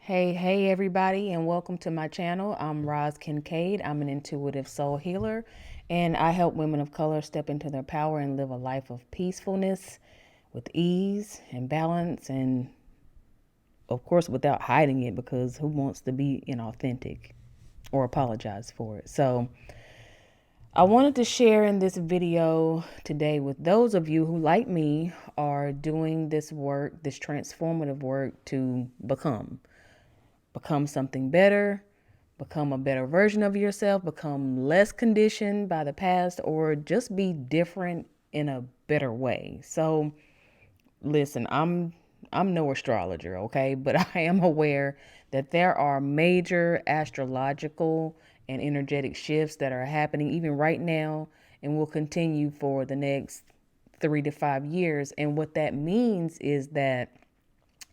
Hey everybody, and welcome to my channel. I'm Roz Kincaid. I'm an intuitive soul healer, and I help women of color step into their power and live a life of peacefulness with ease and balance, and of course, without hiding it, because who wants to be inauthentic or apologize for it? So, I wanted to share in this video today with those of you who, like me, are doing this work, this transformative work to become something better, become a better version of yourself, become less conditioned by the past, or just be different in a better way. So, listen, I'm no astrologer, okay, but I am aware that there are major astrological and energetic shifts that are happening even right now and will continue for the next 3 to 5 years. And what that means is that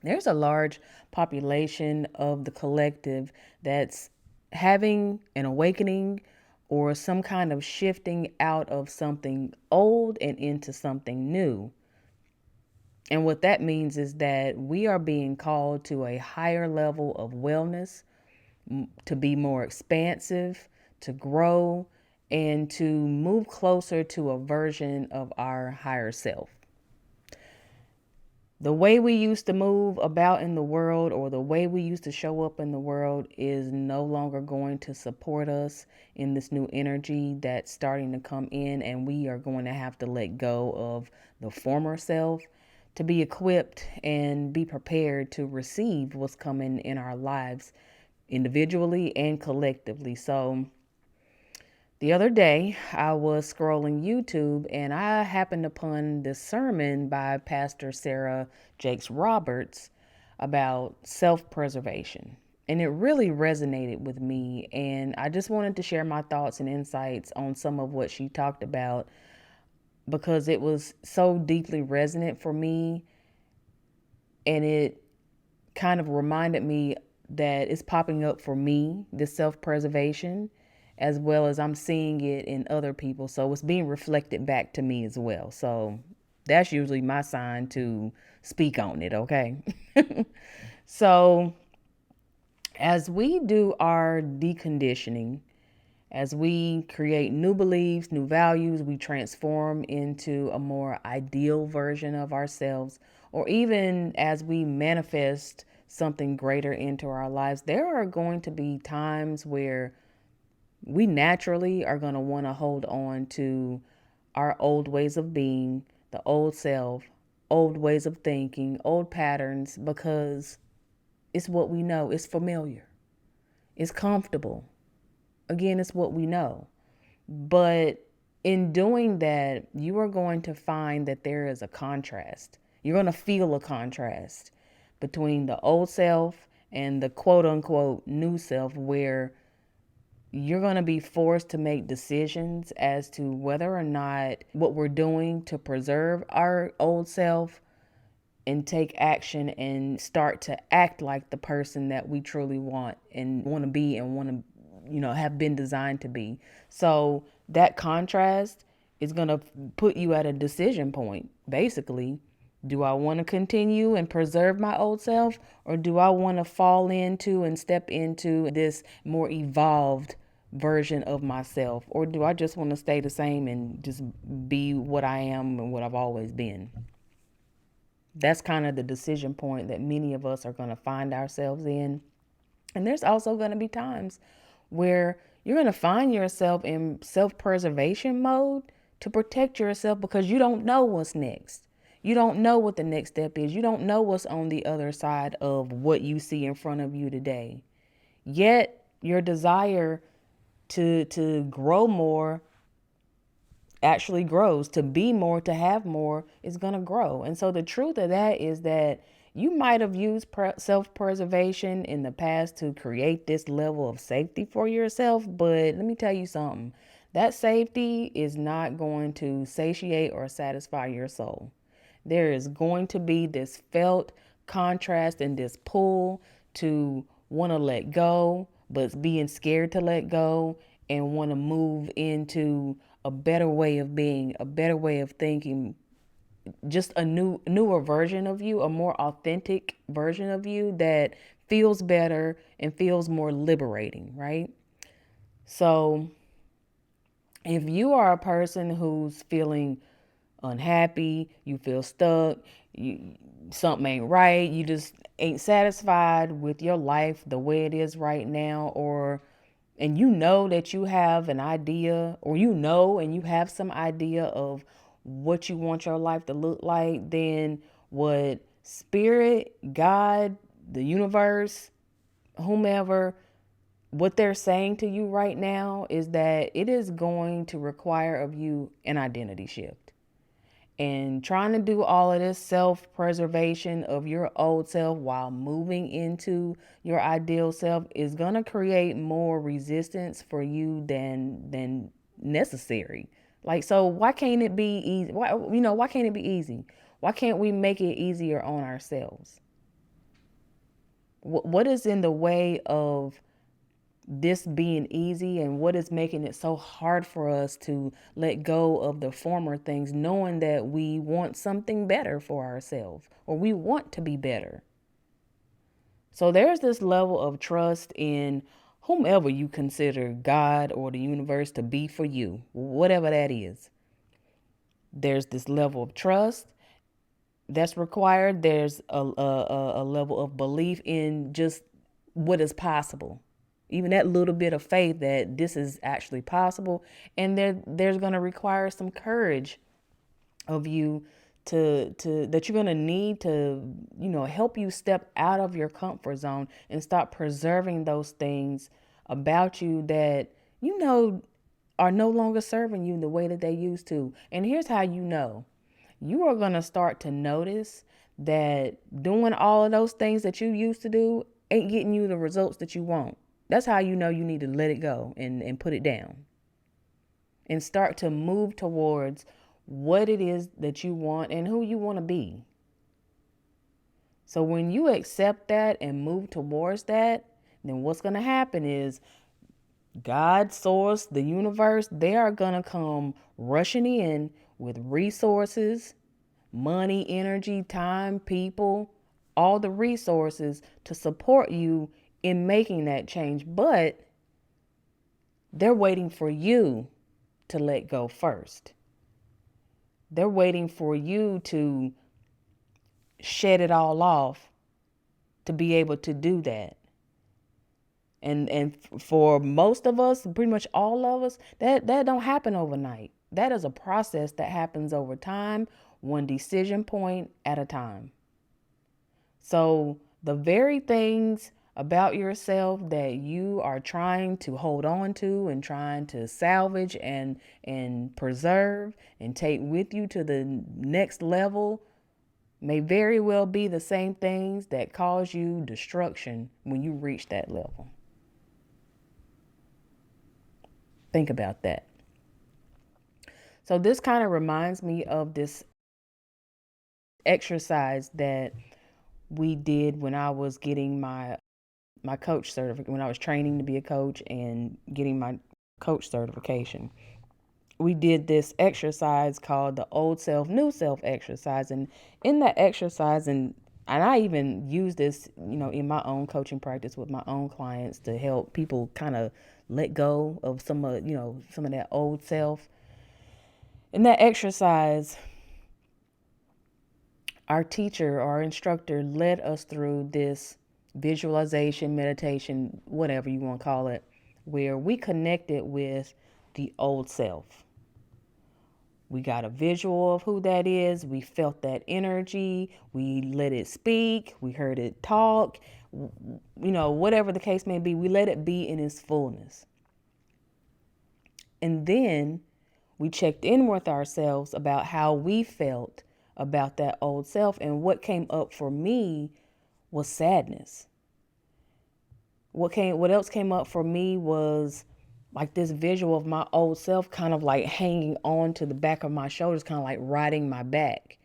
there's a large population of the collective that's having an awakening or some kind of shifting out of something old and into something new. And what that means is that we are being called to a higher level of wellness, to be more expansive, to grow, and to move closer to a version of our higher self. The way we used to move about in the world or the way we used to show up in the world is no longer going to support us in this new energy that's starting to come in, and we are going to have to let go of the former self to be equipped and be prepared to receive what's coming in our lives individually and collectively. So, the other day, I was scrolling YouTube and I happened upon this sermon by Pastor Sarah Jakes Roberts about self preservation. And it really resonated with me. And I just wanted to share my thoughts and insights on some of what she talked about because it was so deeply resonant for me. And it kind of reminded me that it's popping up for me, this self preservation, as well as I'm seeing it in other people. So it's being reflected back to me as well. So that's usually my sign to speak on it, okay? So as we do our deconditioning, as we create new beliefs, new values, we transform into a more ideal version of ourselves, or even as we manifest something greater into our lives, there are going to be times where we naturally are going to want to hold on to our old ways of being, the old self, old ways of thinking, old patterns, because it's what we know, it's familiar, it's comfortable. Again, it's what we know. But in doing that, you are going to find that there is a contrast. You're going to feel a contrast between the old self and the quote unquote new self, where you're going to be forced to make decisions as to whether or not what we're doing to preserve our old self and take action and start to act like the person that we truly want to be and want to have been designed to be. So that contrast is going to put you at a decision point. Basically, do I want to continue and preserve my old self, or do I want to fall into and step into this more evolved version of myself, or do I just want to stay the same and just be what I am and what I've always been? That's kind of the decision point that many of us are going to find ourselves in. And there's also going to be times where you're going to find yourself in self preservation mode to protect yourself because you don't know what's next. You don't know what the next step is. You don't know what's on the other side of what you see in front of you today. Yet, your desire to grow more actually grows. To be more, to have more is going to grow. And so the truth of that is that you might have used self-preservation in the past to create this level of safety for yourself, but let me tell you something. That safety is not going to satiate or satisfy your soul. There is going to be this felt contrast and this pull to want to let go, but being scared to let go and want to move into a better way of being, a better way of thinking, just a newer version of you, a more authentic version of you that feels better and feels more liberating, right? So if you are a person who's feeling unhappy, you feel stuck, you something ain't right, you just ain't satisfied with your life the way it is right now, or and you know that you have an idea, or you know and you have some idea of what you want your life to look like, then what spirit, God, the universe, whomever, what they're saying to you right now is that it is going to require of you an identity shift. And trying to do all of this self preservation of your old self while moving into your ideal self is going to create more resistance for you than necessary. Like, so why can't it be easy? Why can't it be easy? Why can't we make it easier on ourselves? What is in the way of this being easy, and what is making it so hard for us to let go of the former things, knowing that we want something better for ourselves, or we want to be better? So there's this level of trust in whomever you consider God or the universe to be for you, whatever that is. There's this level of trust that's required. There's a level of belief in just what is possible, even that little bit of faith that this is actually possible. And there's going to require some courage of you to that you're going to need to, help you step out of your comfort zone and stop preserving those things about you that are no longer serving you the way that they used to. And here's how you are going to start to notice that doing all of those things that you used to do ain't getting you the results that you want. That's how you know you need to let it go and put it down and start to move towards what it is that you want and who you want to be. So when you accept that and move towards that, then what's going to happen is God, source, the universe, they are going to come rushing in with resources, money, energy, time, people, all the resources to support you in making that change. But they're waiting for you to let go first. They're waiting for you to shed it all off to be able to do that. And for most of us, pretty much all of us, that don't happen overnight. That is a process that happens over time, one decision point at a time. So the very things about yourself that you are trying to hold on to and trying to salvage and preserve and take with you to the next level may very well be the same things that cause you destruction when you reach that level. Think about that. So this kind of reminds me of this exercise that we did when I was getting my coach certificate, when I was training to be a coach and getting my coach certification. We did this exercise called the old self, new self exercise. And in that exercise, and I even use this, in my own coaching practice with my own clients to help people kind of let go of some of that old self. In that exercise, our teacher, our instructor led us through this visualization, meditation, whatever you want to call it, where we connected with the old self. We got a visual of who that is. We felt that energy. We let it speak. We heard it talk. Whatever the case may be, we let it be in its fullness. And then we checked in with ourselves about how we felt about that old self. And what came up for me was sadness. What else came up for me was like this visual of my old self kind of like hanging on to the back of my shoulders, kind of like riding my back.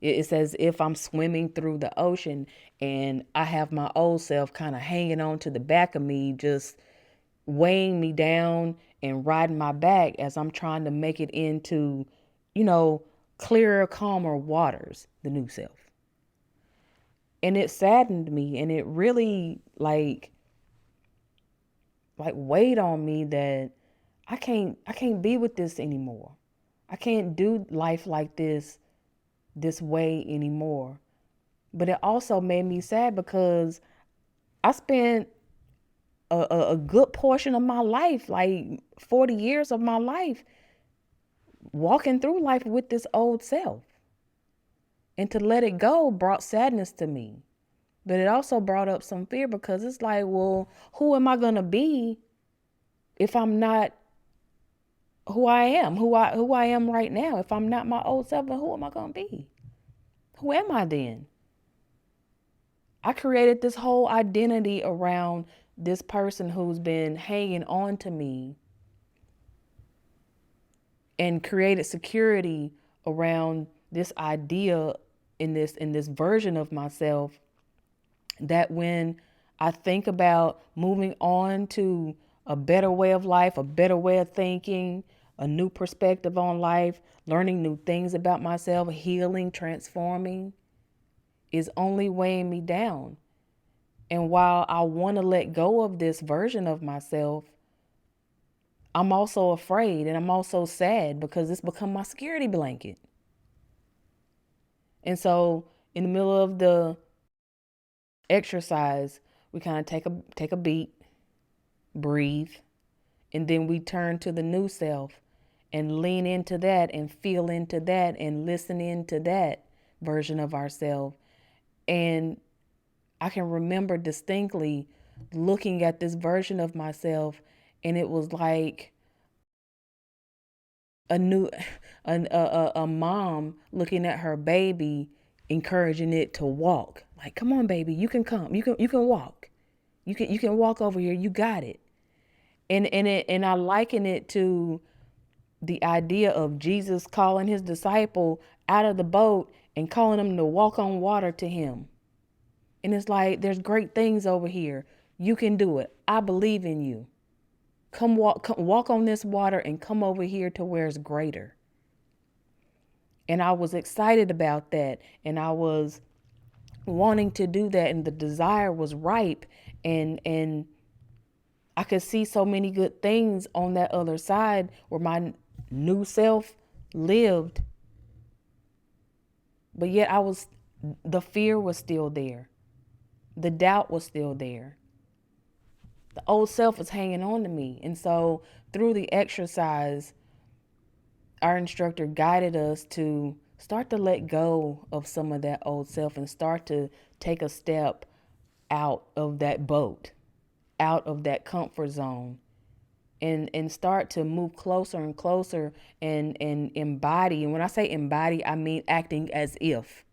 It's as if I'm swimming through the ocean and I have my old self kind of hanging on to the back of me, just weighing me down and riding my back as I'm trying to make it into, you know, clearer, calmer waters, the new self. And it saddened me, and it really like weighed on me that I can't be with this anymore. I can't do life like this way anymore. But it also made me sad because I spent a good portion of my life, like 40 years of my life, walking through life with this old self. And to let it go brought sadness to me. But it also brought up some fear because it's like, well, who am I going to be if I'm not who I am, who I am right now? If I'm not my old self, then who am I going to be? Who am I then? I created this whole identity around this person who's been hanging on to me and created security around this idea in this version of myself that when I think about moving on to a better way of life, a better way of thinking, a new perspective on life, learning new things about myself, healing, transforming, is only weighing me down. And while I want to let go of this version of myself, I'm also afraid and I'm also sad because it's become my security blanket. And so in the middle of the exercise, we kind of take a beat, breathe, and then we turn to the new self and lean into that and feel into that and listen into that version of ourselves. And I can remember distinctly looking at this version of myself, and it was like a new a mom looking at her baby, encouraging it to walk. Like, come on, baby, you can come. You can walk. You can walk over here. You got it. And I liken it to the idea of Jesus calling his disciple out of the boat and calling them to walk on water to him. And it's like, there's great things over here. You can do it. I believe in you. Come walk on this water and come over here to where it's greater. And I was excited about that. And I was wanting to do that. And the desire was ripe. And I could see so many good things on that other side where my new self lived. But yet the fear was still there. The doubt was still there. The old self was hanging on to me. And so through the exercise, our instructor guided us to start to let go of some of that old self and start to take a step out of that boat, out of that comfort zone, and start to move closer and closer and embody. And when I say embody, I mean acting as if,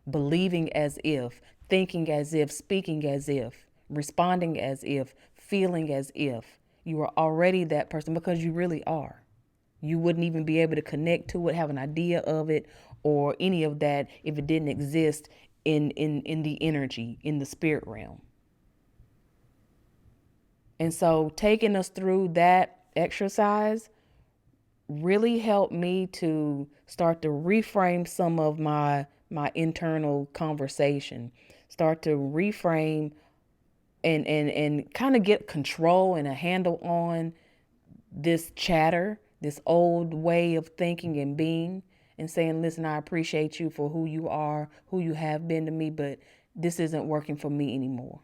believing as if, thinking as if, speaking as if, responding as if, feeling as if you are already that person, because you really are. You wouldn't even be able to connect to it, have an idea of it, or any of that if it didn't exist in the energy, in the spirit realm. And so taking us through that exercise really helped me to start to reframe some of my internal conversation, start to reframe and kind of get control and a handle on this chatter, this old way of thinking and being, and saying, listen, I appreciate you for who you are, who you have been to me, but this isn't working for me anymore.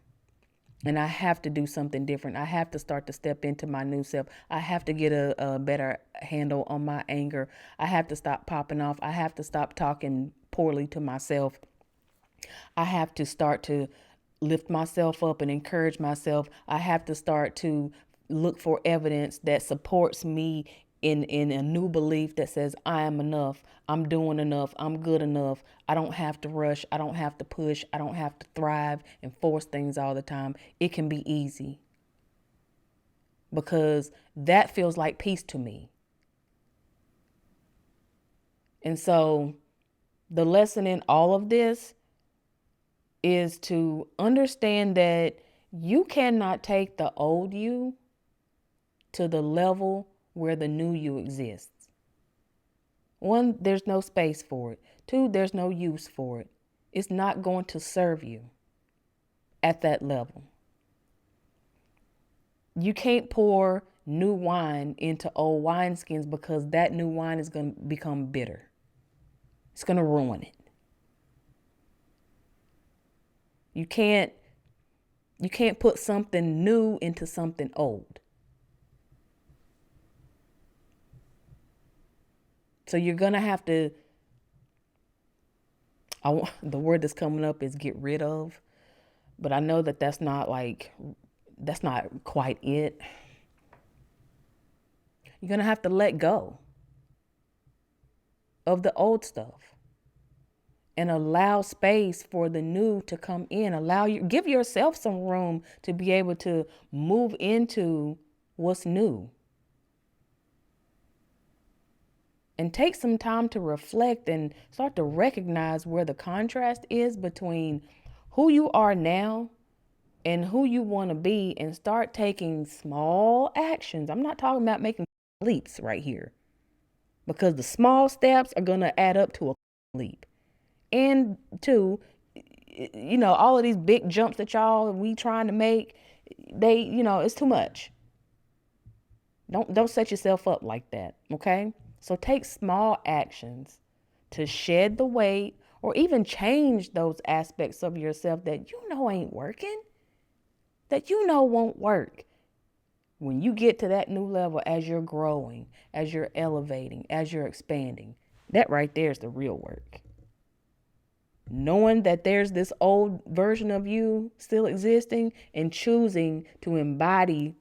And I have to do something different. I have to start to step into my new self. I have to get a better handle on my anger. I have to stop popping off. I have to stop talking poorly to myself. I have to start to lift myself up and encourage myself. I have to start to look for evidence that supports me in a new belief that says I am enough, I'm doing enough, I'm good enough. I don't have to rush, I don't have to push, I don't have to thrive and force things all the time. It can be easy because that feels like peace to me. And so the lesson in all of this is to understand that you cannot take the old you to the level where the new you exists. One, there's no space for it. Two, there's no use for it. It's not going to serve you at that level. You can't pour new wine into old wineskins because that new wine is going to become bitter. It's going to ruin it. You can't put something new into something old. So you're going to have to the word that's coming up is get rid of, but I know that that's not quite it. You're going to have to let go of the old stuff and allow space for the new to come in. Give yourself some room to be able to move into what's new. And take some time to reflect and start to recognize where the contrast is between who you are now and who you want to be, and start taking small actions. I'm not talking about making leaps right here, because the small steps are going to add up to a leap. And two, all of these big jumps that we trying to make, it's too much. Don't set yourself up like that, okay? So take small actions to shed the weight or even change those aspects of yourself that ain't working, that won't work. When you get to that new level, as you're growing, as you're elevating, as you're expanding, that right there is the real work. Knowing that there's this old version of you still existing and choosing to embody,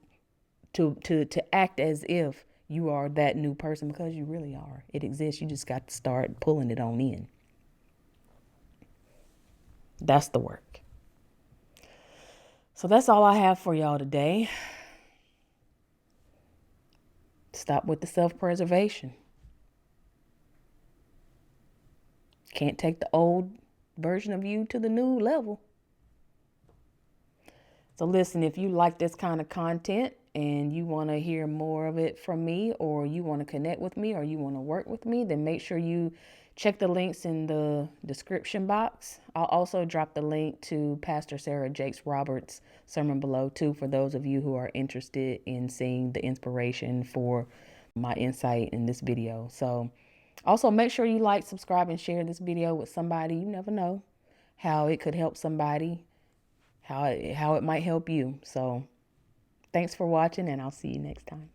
to act as if you are that new person, because you really are. It exists. You just got to start pulling it on in. That's the work. So that's all I have for y'all today. Stop with the self-preservation. Can't take the old version of you to the new level. So listen, if you like this kind of content and you want to hear more of it from me, or you want to connect with me, or you want to work with me, then make sure you check the links in the description box. I'll also drop the link to Pastor Sarah Jakes Roberts' sermon below too, for those of you who are interested in seeing the inspiration for my insight in this video. So also make sure you like, subscribe, and share this video with somebody. You never know how it could help somebody, how it might help you. So thanks for watching, and I'll see you next time.